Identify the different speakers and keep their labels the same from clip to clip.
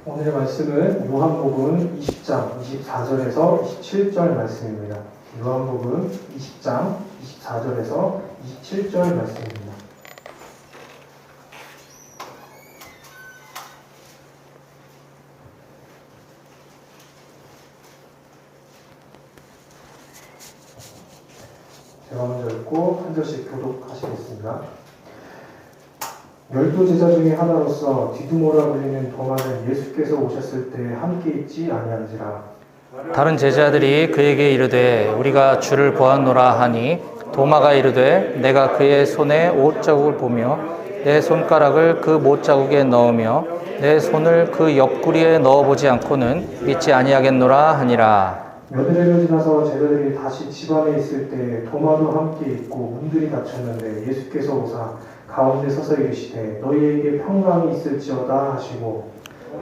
Speaker 1: 오늘의 말씀은 요한복음 20장 24절에서 27절 말씀입니다. 요한복음 20장 24절에서 27절 말씀입니다. 제가 먼저 읽고 한 절씩 교독하시겠습니다. 12 제자 중에 하나로서 디두모라 불리는 도마는 예수께서 오셨을 때 함께 있지 아니한지라.
Speaker 2: 다른 제자들이 그에게 이르되 우리가 주를 보았노라 하니 도마가 이르되 내가 그의 손에 옷자국을 보며 내 손가락을 그 못자국에 넣으며 내 손을 그 옆구리에 넣어보지 않고는 믿지 아니하겠노라 하니라.
Speaker 1: 며느리를 지나서 제자들이 다시 집안에 있을 때 도마도 함께 있고 문들이 닫혔는데 예수께서 오사 가운데 서서 이르시되 너희에게 평강이 있을지어다 하시고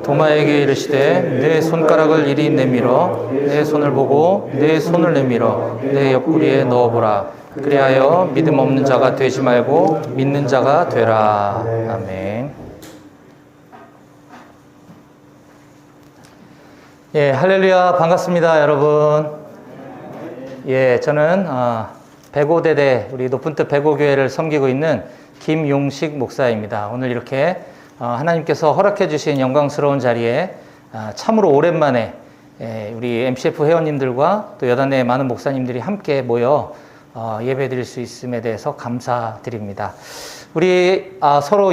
Speaker 2: 도마에게 이르시되 내 손가락을 이리 내밀어 내 손을 보고 내 손을 내밀어 내 옆구리에 넣어보라. 그리하여 믿음 없는 자가 되지 말고 믿는 자가 되라. 아멘. 예, 할렐루야. 반갑습니다, 여러분. 예, 저는 백오대대 우리 높은뜻 백오교회를 섬기고 있는 김용식 목사입니다. 오늘 이렇게 하나님께서 허락해 주신 영광스러운 자리에 참으로 오랜만에 우리 MCF 회원님들과 또 여단의 많은 목사님들이 함께 모여 예배 드릴 수 있음에 대해서 감사드립니다. 우리 서로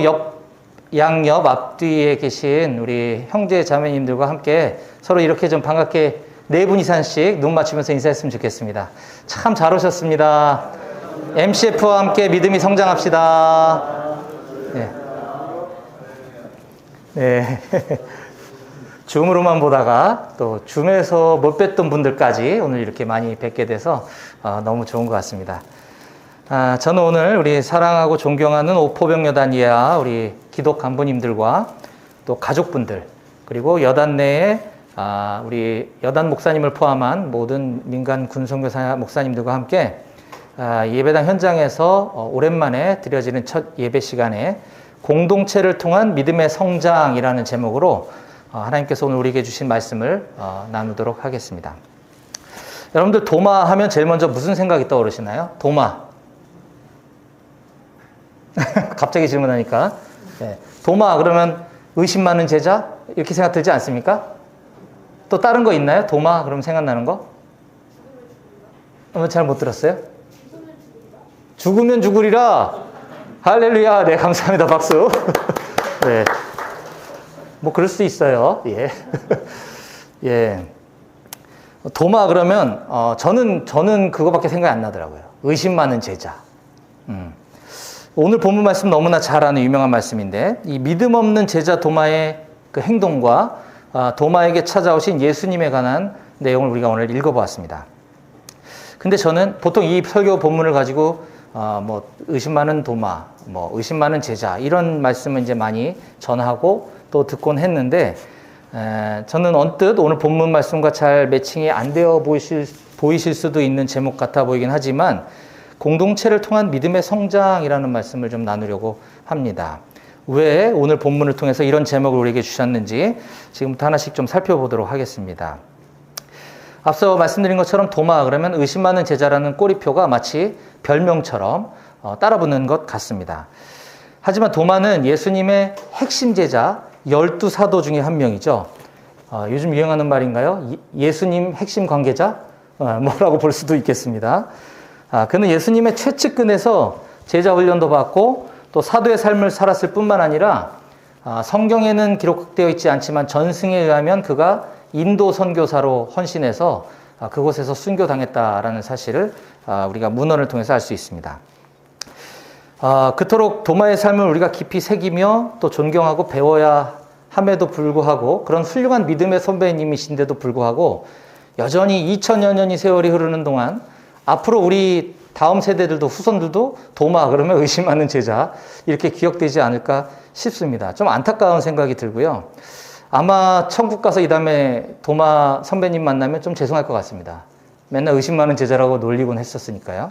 Speaker 2: 양옆 앞뒤에 계신 우리 형제 자매님들과 함께 서로 이렇게 좀 반갑게 네 분 이상씩 눈 맞추면서 인사했으면 좋겠습니다. 참 잘 오셨습니다. MCF와 함께 믿음이 성장합시다. 네. 네. 줌으로만 보다가 또 줌에서 못 뵀던 분들까지 오늘 이렇게 많이 뵙게 돼서 너무 좋은 것 같습니다. 저는 오늘 우리 사랑하고 존경하는 오포병여단 이하 우리 기독 간부님들과 또 가족분들 그리고 여단 내에 우리 여단 목사님을 포함한 모든 민간 군선교사 목사님들과 함께 예배당 현장에서 오랜만에 드려지는 첫 예배 시간에 공동체를 통한 믿음의 성장이라는 제목으로 하나님께서 오늘 우리에게 주신 말씀을 나누도록 하겠습니다. 여러분들 도마 하면 제일 먼저 무슨 생각이 떠오르시나요? 도마. 갑자기 질문하니까. 네. 도마 그러면 의심 많은 제자? 이렇게 생각 들지 않습니까? 또 다른 거 있나요? 도마 그러면 생각나는 거? 잘 못 들었어요? 죽으면 죽으리라. 할렐루야. 네, 감사합니다. 박수. 네. 뭐 그럴 수 있어요. 예. 예. 도마 그러면 저는 그거밖에 생각이 안 나더라고요. 의심 많은 제자. 오늘 본문 말씀 너무나 잘 아는 유명한 말씀인데 이 믿음 없는 제자 도마의 그 행동과 도마에게 찾아오신 예수님에 관한 내용을 우리가 오늘 읽어보았습니다. 근데 저는 보통 이 설교 본문을 가지고 뭐 의심 많은 도마, 뭐 의심 많은 제자 이런 말씀을 이제 많이 전하고 또 듣곤 했는데 저는 언뜻 오늘 본문 말씀과 잘 매칭이 안 되어 보이실 수도 있는 제목 같아 보이긴 하지만 공동체를 통한 믿음의 성장이라는 말씀을 좀 나누려고 합니다. 왜 오늘 본문을 통해서 이런 제목을 우리에게 주셨는지 지금부터 하나씩 좀 살펴보도록 하겠습니다. 앞서 말씀드린 것처럼 도마 그러면 의심 많은 제자라는 꼬리표가 마치 별명처럼 따라붙는 것 같습니다. 하지만 도마는 예수님의 핵심 제자 12사도 중에 한 명이죠. 요즘 유행하는 말인가요? 예수님 핵심 관계자? 뭐라고 볼 수도 있겠습니다. 그는 예수님의 최측근에서 제자 훈련도 받고 또 사도의 삶을 살았을 뿐만 아니라 성경에는 기록되어 있지 않지만 전승에 의하면 그가 인도 선교사로 헌신해서 그곳에서 순교당했다라는 사실을 우리가 문헌을 통해서 알 수 있습니다. 그토록 도마의 삶을 우리가 깊이 새기며 또 존경하고 배워야 함에도 불구하고 그런 훌륭한 믿음의 선배님이신데도 불구하고 여전히 2000여 년이 세월이 흐르는 동안 앞으로 우리 다음 세대들도 후손들도 도마 그러면 의심하는 제자 이렇게 기억되지 않을까 싶습니다. 좀 안타까운 생각이 들고요. 아마 천국 가서 이 다음에 도마 선배님 만나면 좀 죄송할 것 같습니다. 맨날 의심 많은 제자라고 놀리곤 했었으니까요.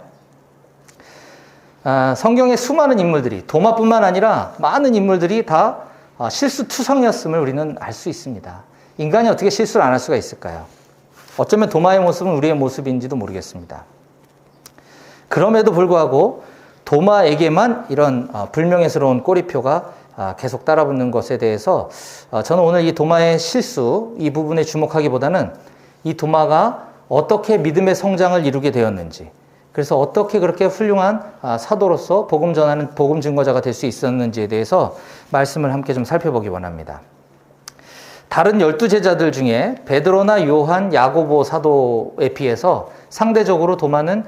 Speaker 2: 성경의 수많은 인물들이 도마뿐만 아니라 많은 인물들이 다 실수투성이었음을 우리는 알 수 있습니다. 인간이 어떻게 실수를 안 할 수가 있을까요? 어쩌면 도마의 모습은 우리의 모습인지도 모르겠습니다. 그럼에도 불구하고 도마에게만 이런 불명예스러운 꼬리표가 계속 따라붙는 것에 대해서 저는 오늘 이 도마의 실수 이 부분에 주목하기보다는 이 도마가 어떻게 믿음의 성장을 이루게 되었는지, 그래서 어떻게 그렇게 훌륭한 사도로서 복음 전하는 복음 증거자가 될 수 있었는지에 대해서 말씀을 함께 좀 살펴보기 원합니다. 다른 12제자들 중에 베드로나 요한, 야고보 사도에 비해서 상대적으로 도마는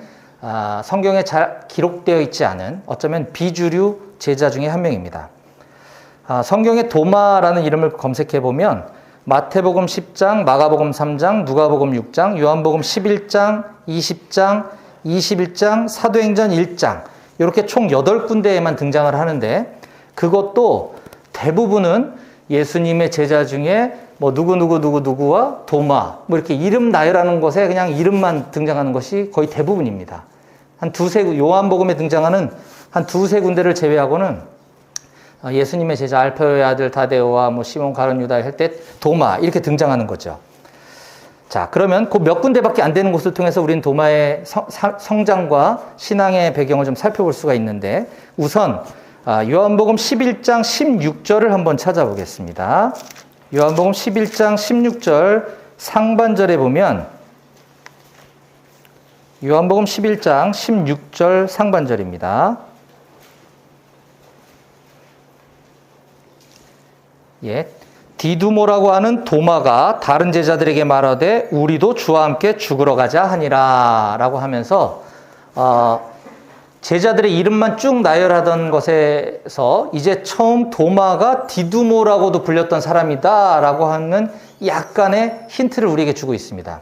Speaker 2: 성경에 잘 기록되어 있지 않은 어쩌면 비주류 제자 중에 한 명입니다. 성경에 도마라는 이름을 검색해 보면 마태복음 10장, 마가복음 3장, 누가복음 6장, 요한복음 11장, 20장, 21장, 사도행전 1장 이렇게 총 8군데에만 등장을 하는데, 그것도 대부분은 예수님의 제자 중에 뭐 누구와 도마 뭐 이렇게 이름 나열하는 것에 그냥 이름만 등장하는 것이 거의 대부분입니다. 한 요한복음에 등장하는 한 두세 군데를 제외하고는 예수님의 제자 알페오의 아들 다데오와 뭐 시몬 가룟 유다 할 때 도마 이렇게 등장하는 거죠. 자, 그러면 그 몇 군데밖에 안 되는 곳을 통해서 우리는 도마의 성장과 신앙의 배경을 좀 살펴볼 수가 있는데, 우선 요한복음 11장 16절을 한번 찾아보겠습니다. 요한복음 11장 16절 상반절에 보면, 요한복음 11장 16절 상반절입니다. 예. 디두모라고 하는 도마가 다른 제자들에게 말하되 우리도 주와 함께 죽으러 가자 하니라 라고 하면서 제자들의 이름만 쭉 나열하던 것에서 이제 처음 도마가 디두모라고도 불렸던 사람이다 라고 하는 약간의 힌트를 우리에게 주고 있습니다.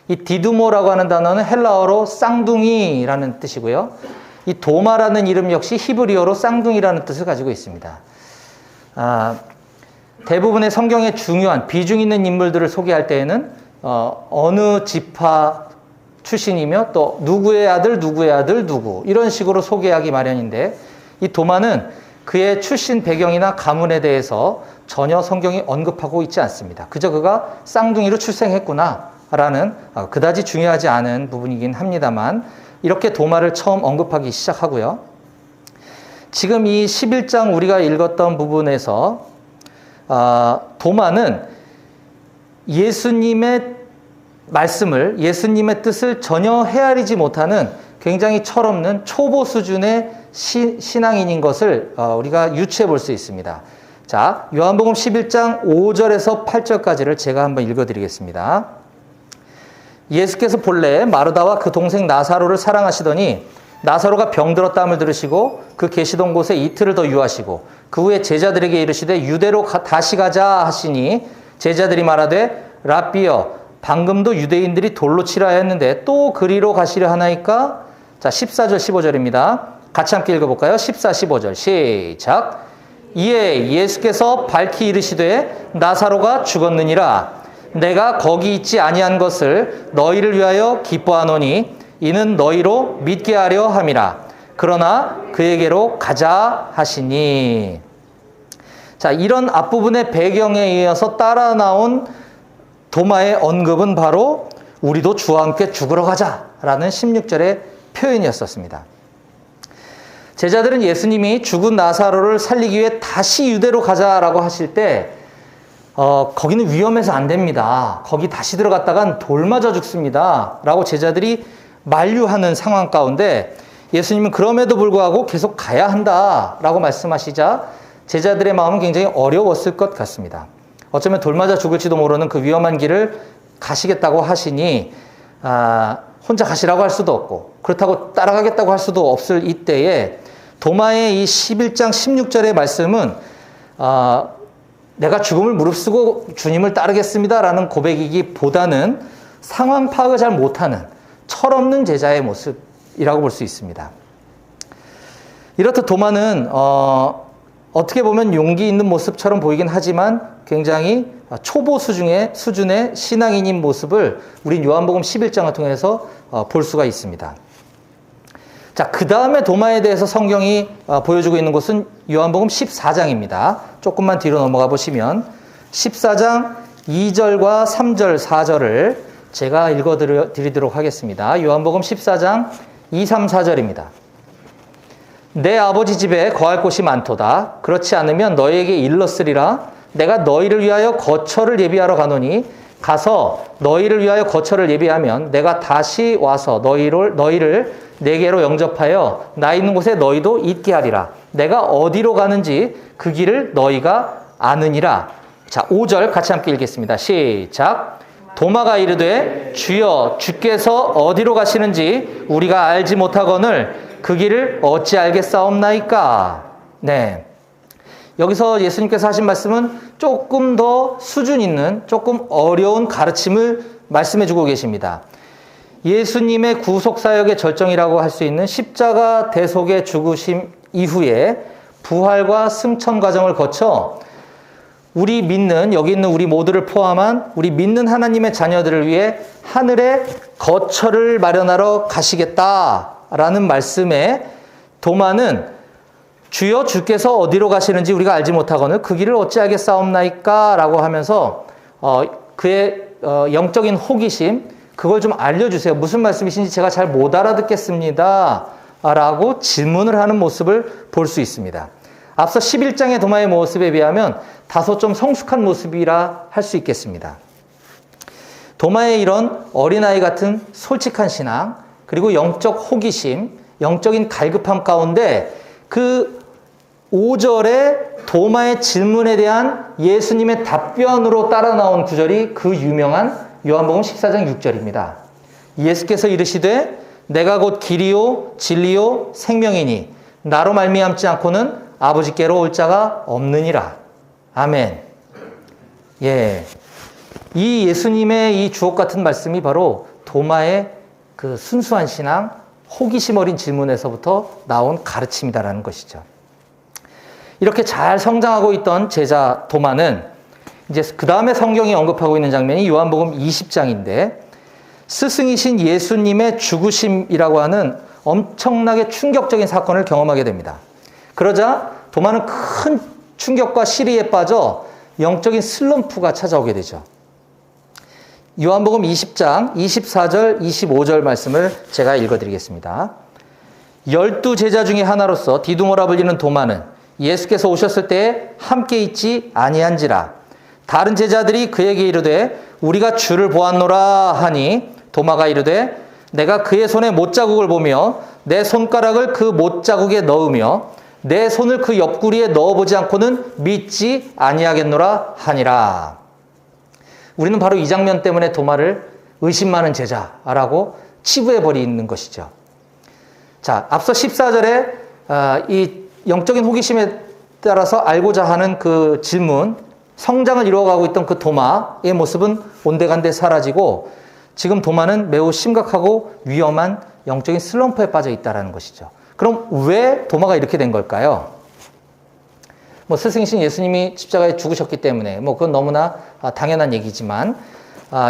Speaker 2: 이 디두모라고 하는 단어는 헬라어로 쌍둥이라는 뜻이고요. 이 도마라는 이름 역시 히브리어로 쌍둥이라는 뜻을 가지고 있습니다. 대부분의 성경의 중요한 비중 있는 인물들을 소개할 때에는 어느 지파 출신이며 또 누구의 아들 누구 이런 식으로 소개하기 마련인데, 이 도마는 그의 출신 배경이나 가문에 대해서 전혀 성경이 언급하고 있지 않습니다. 그저 그가 쌍둥이로 출생했구나라는 그다지 중요하지 않은 부분이긴 합니다만, 이렇게 도마를 처음 언급하기 시작하고요. 지금 이 11장 우리가 읽었던 부분에서 도마는 예수님의 말씀을, 예수님의 뜻을 전혀 헤아리지 못하는 굉장히 철없는 초보 수준의 신앙인인 것을 우리가 유추해 볼 수 있습니다. 자, 요한복음 11장 5절에서 8절까지를 제가 한번 읽어드리겠습니다. 예수께서 본래 마르다와 그 동생 나사로를 사랑하시더니 나사로가 병들었다함을 들으시고 그 계시던 곳에 이틀을 더 유하시고 그 후에 제자들에게 이르시되 유대로 다시 가자 하시니 제자들이 말하되 랍비여 방금도 유대인들이 돌로 치라 했는데 또 그리로 가시려 하나이까? 자, 14절 15절입니다. 같이 함께 읽어볼까요? 14, 15절 시작. 이에 예수께서 밝히 이르시되 나사로가 죽었느니라. 내가 거기 있지 아니한 것을 너희를 위하여 기뻐하노니 이는 너희로 믿게 하려 함이라. 그러나 그에게로 가자 하시니. 자, 이런 앞부분의 배경에 이어서 따라 나온 도마의 언급은 바로 우리도 주와 함께 죽으러 가자라는 16절의 표현이었었습니다. 제자들은 예수님이 죽은 나사로를 살리기 위해 다시 유대로 가자라고 하실 때 거기는 위험해서 안 됩니다. 거기 다시 들어갔다간 돌 맞아 죽습니다 라고 제자들이 만류하는 상황 가운데 예수님은 그럼에도 불구하고 계속 가야 한다라고 말씀하시자 제자들의 마음은 굉장히 어려웠을 것 같습니다. 어쩌면 돌 맞아 죽을지도 모르는 그 위험한 길을 가시겠다고 하시니 혼자 가시라고 할 수도 없고 그렇다고 따라가겠다고 할 수도 없을 이때에 도마의 이 11장 16절의 말씀은 내가 죽음을 무릅쓰고 주님을 따르겠습니다라는 고백이기보다는 상황 파악을 잘 못하는 철없는 제자의 모습이라고 볼 수 있습니다. 이렇듯 도마는 어떻게 보면 용기 있는 모습처럼 보이긴 하지만 굉장히 초보 수준의 신앙인인 모습을 우린 요한복음 11장을 통해서 볼 수가 있습니다. 자, 그 다음에 도마에 대해서 성경이 보여주고 있는 곳은 요한복음 14장입니다. 조금만 뒤로 넘어가 보시면 14장 2절과 3절, 4절을 제가 읽어드리도록 하겠습니다. 요한복음 14장 2, 3, 4절입니다. 내 아버지 집에 거할 곳이 많도다. 그렇지 않으면 너희에게 일렀으리라. 내가 너희를 위하여 거처를 예비하러 가노니 가서 너희를 위하여 거처를 예비하면 내가 다시 와서 너희를 내게로 영접하여 나 있는 곳에 너희도 있게 하리라. 내가 어디로 가는지 그 길을 너희가 아느니라. 자, 5절 같이 함께 읽겠습니다. 시작. 도마가 이르되 주여 주께서 어디로 가시는지 우리가 알지 못하거늘 그 길을 어찌 알겠사옵나이까. 네. 여기서 예수님께서 하신 말씀은 조금 더 수준 있는 조금 어려운 가르침을 말씀해 주고 계십니다. 예수님의 구속사역의 절정이라고 할 수 있는 십자가 대속의 죽으심 이후에 부활과 승천 과정을 거쳐 우리 믿는, 여기 있는 우리 모두를 포함한 우리 믿는 하나님의 자녀들을 위해 하늘에 거처를 마련하러 가시겠다라는 말씀에 도마는 주여 주께서 어디로 가시는지 우리가 알지 못하거늘 그 길을 어찌 알겠사옵나이까 라고 하면서 그의 영적인 호기심, 그걸 좀 알려주세요. 무슨 말씀이신지 제가 잘 못 알아듣겠습니다 라고 질문을 하는 모습을 볼 수 있습니다. 앞서 11장의 도마의 모습에 비하면 다소 좀 성숙한 모습이라 할 수 있겠습니다. 도마의 이런 어린아이 같은 솔직한 신앙, 그리고 영적 호기심, 영적인 갈급함 가운데 그 5절에 도마의 질문에 대한 예수님의 답변으로 따라 나온 구절이 그 유명한 요한복음 14장 6절입니다. 예수께서 이르시되 내가 곧 길이요 진리요 생명이니 나로 말미암지 않고는 아버지께로 올 자가 없느니라. 아멘. 예. 이 예수님의 이 주옥 같은 말씀이 바로 도마의 그 순수한 신앙, 호기심 어린 질문에서부터 나온 가르침이다라는 것이죠. 이렇게 잘 성장하고 있던 제자 도마는 이제 그 다음에 성경이 언급하고 있는 장면이 요한복음 20장인데 스승이신 예수님의 죽으심이라고 하는 엄청나게 충격적인 사건을 경험하게 됩니다. 그러자 도마는 큰 충격과 시리에 빠져 영적인 슬럼프가 찾아오게 되죠. 요한복음 20장 24절 25절 말씀을 제가 읽어드리겠습니다. 12 제자 중에 하나로서 디두모라 불리는 도마는 예수께서 오셨을 때에 함께 있지 아니한지라. 다른 제자들이 그에게 이르되 우리가 주를 보았노라 하니 도마가 이르되 내가 그의 손에 못자국을 보며 내 손가락을 그 못자국에 넣으며 내 손을 그 옆구리에 넣어보지 않고는 믿지 아니하겠노라 하니라. 우리는 바로 이 장면 때문에 도마를 의심 많은 제자라고 치부해버리는 것이죠. 자, 앞서 14절에 이 영적인 호기심에 따라서 알고자 하는 그 질문, 성장을 이루어가고 있던 그 도마의 모습은 온데간데 사라지고 지금 도마는 매우 심각하고 위험한 영적인 슬럼프에 빠져 있다는 것이죠. 그럼 왜 도마가 이렇게 된 걸까요? 스승이신 예수님이 십자가에 죽으셨기 때문에 그건 너무나 당연한 얘기지만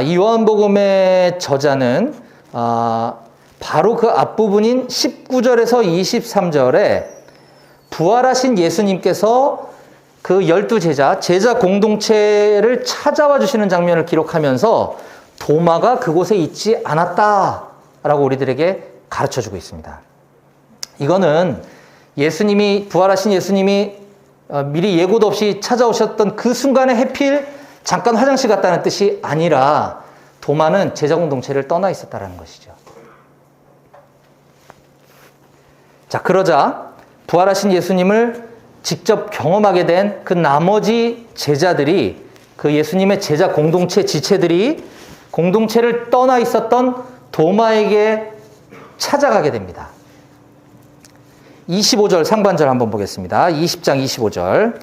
Speaker 2: 이 요한복음의 저자는 바로 그 앞부분인 19절에서 23절에 부활하신 예수님께서 그 12제자, 제자 공동체를 찾아와 주시는 장면을 기록하면서 도마가 그곳에 있지 않았다라고 우리들에게 가르쳐주고 있습니다. 이거는 부활하신 예수님이 미리 예고도 없이 찾아오셨던 그 순간에 해필 잠깐 화장실 갔다는 뜻이 아니라 도마는 제자 공동체를 떠나 있었다는 것이죠. 자, 그러자 부활하신 예수님을 직접 경험하게 된 그 나머지 제자들이, 그 예수님의 제자 공동체 지체들이 공동체를 떠나 있었던 도마에게 찾아가게 됩니다. 25절 상반절 한번 보겠습니다. 20장 25절.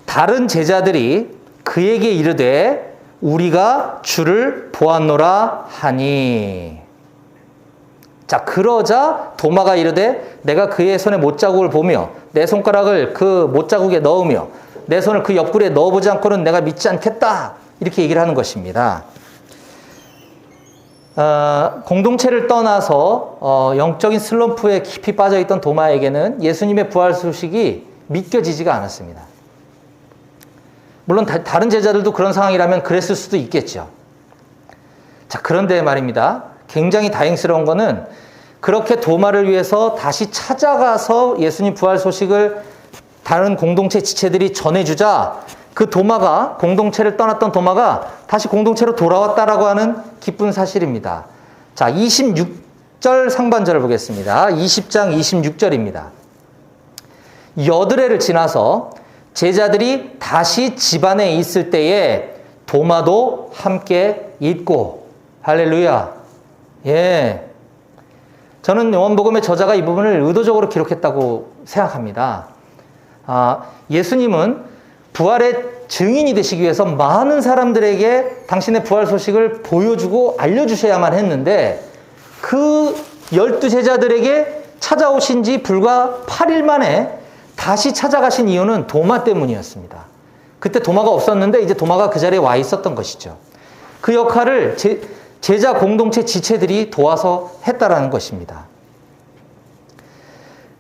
Speaker 2: 다른 제자들이 그에게 이르되 우리가 주를 보았노라 하니. 자, 그러자 도마가 이르되 내가 그의 손에 못자국을 보며 내 손가락을 그 못자국에 넣으며 내 손을 그 옆구리에 넣어보지 않고는 내가 믿지 않겠다. 이렇게 얘기를 하는 것입니다. 공동체를 떠나서 영적인 슬럼프에 깊이 빠져있던 도마에게는 예수님의 부활 소식이 믿겨지지가 않았습니다. 물론 다른 제자들도 그런 상황이라면 그랬을 수도 있겠죠. 자, 그런데 말입니다. 굉장히 다행스러운 거는 그렇게 도마를 위해서 다시 찾아가서 예수님 부활 소식을 다른 공동체 지체들이 전해주자 그 도마가, 공동체를 떠났던 도마가 다시 공동체로 돌아왔다라고 하는 기쁜 사실입니다. 자, 26절 상반절을 보겠습니다. 20장 26절입니다. 여드레를 지나서 제자들이 다시 집안에 있을 때에 도마도 함께 있고, 할렐루야. 예. 저는 요한복음의 저자가 이 부분을 의도적으로 기록했다고 생각합니다. 예수님은 부활의 증인이 되시기 위해서 많은 사람들에게 당신의 부활 소식을 보여주고 알려주셔야만 했는데 그 12제자들에게 찾아오신 지 불과 8일 만에 다시 찾아가신 이유는 도마 때문이었습니다. 그때 도마가 없었는데 이제 도마가 그 자리에 와 있었던 것이죠. 그 역할을 제자 공동체 지체들이 도와서 했다라는 것입니다.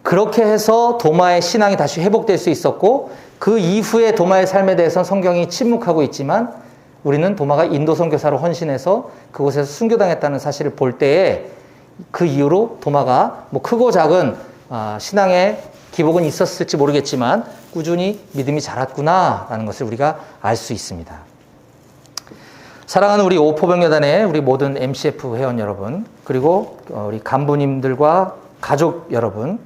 Speaker 2: 그렇게 해서 도마의 신앙이 다시 회복될 수 있었고 그 이후에 도마의 삶에 대해서는 성경이 침묵하고 있지만 우리는 도마가 인도 선교사로 헌신해서 그곳에서 순교당했다는 사실을 볼 때에 그 이후로 도마가 뭐 크고 작은 신앙의 기복은 있었을지 모르겠지만 꾸준히 믿음이 자랐구나라는 것을 우리가 알 수 있습니다. 사랑하는 우리 오포병여단의 우리 모든 MCF 회원 여러분, 그리고 우리 간부님들과 가족 여러분,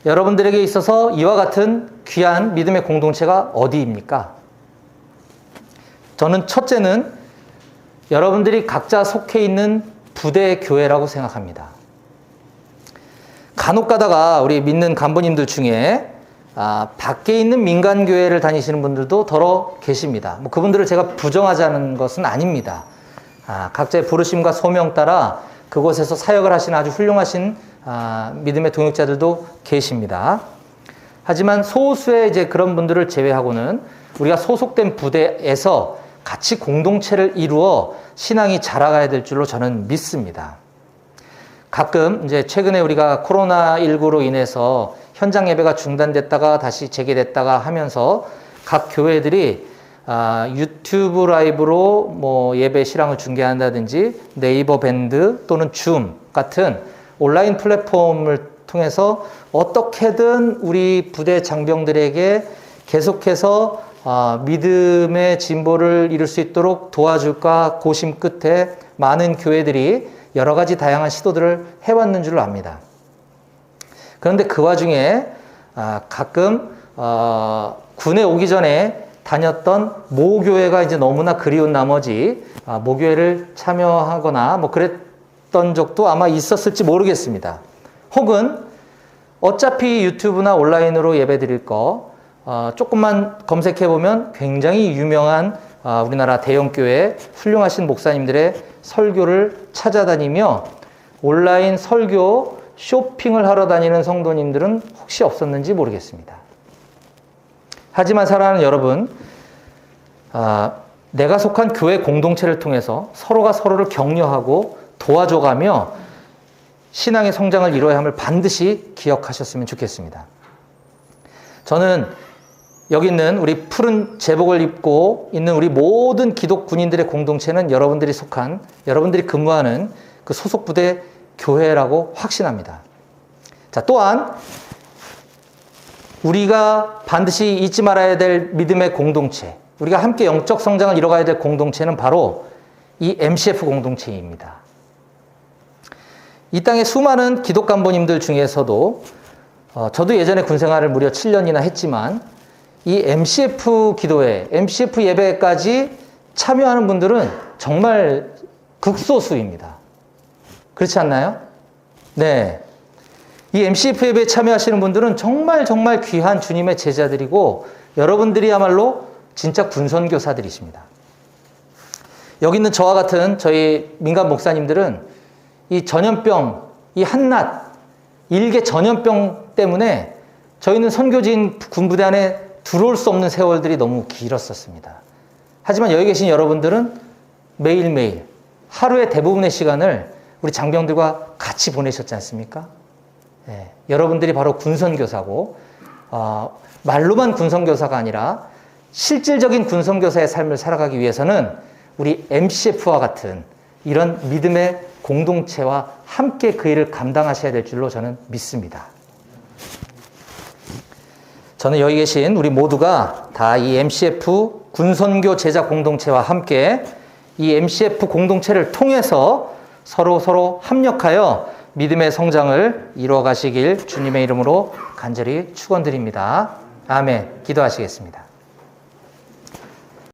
Speaker 2: 여러분들에게 있어서 이와 같은 귀한 믿음의 공동체가 어디입니까? 저는 첫째는 여러분들이 각자 속해 있는 부대 교회라고 생각합니다. 간혹 가다가 우리 믿는 간부님들 중에 밖에 있는 민간교회를 다니시는 분들도 더러 계십니다. 뭐 그분들을 제가 부정하자는 것은 아닙니다. 각자의 부르심과 소명 따라 그곳에서 사역을 하시는 아주 훌륭하신 믿음의 동역자들도 계십니다. 하지만 소수의 이제 그런 분들을 제외하고는 우리가 소속된 부대에서 같이 공동체를 이루어 신앙이 자라가야 될 줄로 저는 믿습니다. 가끔 이제 최근에 우리가 코로나19로 인해서 현장 예배가 중단됐다가 다시 재개됐다가 하면서 각 교회들이 유튜브 라이브로 뭐 예배 실황을 중계한다든지 네이버 밴드 또는 줌 같은 온라인 플랫폼을 통해서 어떻게든 우리 부대 장병들에게 계속해서 믿음의 진보를 이룰 수 있도록 도와줄까 고심 끝에 많은 교회들이 여러 가지 다양한 시도들을 해왔는 줄로 압니다. 그런데 그 와중에 가끔 군에 오기 전에 다녔던 모교회가 이제 너무나 그리운 나머지 모교회를 참여하거나 뭐 그랬던 적도 아마 있었을지 모르겠습니다. 혹은 어차피 유튜브나 온라인으로 예배 드릴 거 조금만 검색해보면 굉장히 유명한 우리나라 대형교회 훌륭하신 목사님들의 설교를 찾아다니며 온라인 설교 쇼핑을 하러 다니는 성도님들은 혹시 없었는지 모르겠습니다. 하지만 사랑하는 여러분, 내가 속한 교회 공동체를 통해서 서로가 서로를 격려하고 도와줘가며 신앙의 성장을 이루어야 함을 반드시 기억하셨으면 좋겠습니다. 저는 여기 있는 우리 푸른 제복을 입고 있는 우리 모든 기독 군인들의 공동체는 여러분들이 속한, 여러분들이 근무하는 그 소속 부대 교회라고 확신합니다. 자, 또한 우리가 반드시 잊지 말아야 될 믿음의 공동체, 우리가 함께 영적 성장을 이뤄가야 될 공동체는 바로 이 MCF 공동체입니다. 이 땅의 수많은 기독 간부님들 중에서도 저도 예전에 군생활을 무려 7년이나 했지만 이 MCF 기도회, MCF 예배까지 참여하는 분들은 정말 극소수입니다. 그렇지 않나요? 네. 이 MCF 예배에 참여하시는 분들은 정말 귀한 주님의 제자들이고 여러분들이야말로 진짜 군선교사들이십니다. 여기 있는 저와 같은 저희 민간 목사님들은 이 전염병, 이 한낱, 일개 전염병 때문에 저희는 선교진 군부대 안에 들어올 수 없는 세월들이 너무 길었었습니다. 하지만 여기 계신 여러분들은 매일매일 하루의 대부분의 시간을 우리 장병들과 같이 보내셨지 않습니까? 예, 여러분들이 바로 군선교사고 말로만 군선교사가 아니라 실질적인 군선교사의 삶을 살아가기 위해서는 우리 MCF와 같은 이런 믿음의 공동체와 함께 그 일을 감당하셔야 될 줄로 저는 믿습니다. 저는 여기 계신 우리 모두가 다 이 MCF 군선교 제자 공동체와 함께 이 MCF 공동체를 통해서 서로 합력하여 믿음의 성장을 이루어 가시길 주님의 이름으로 간절히 축원드립니다. 아멘. 기도하시겠습니다.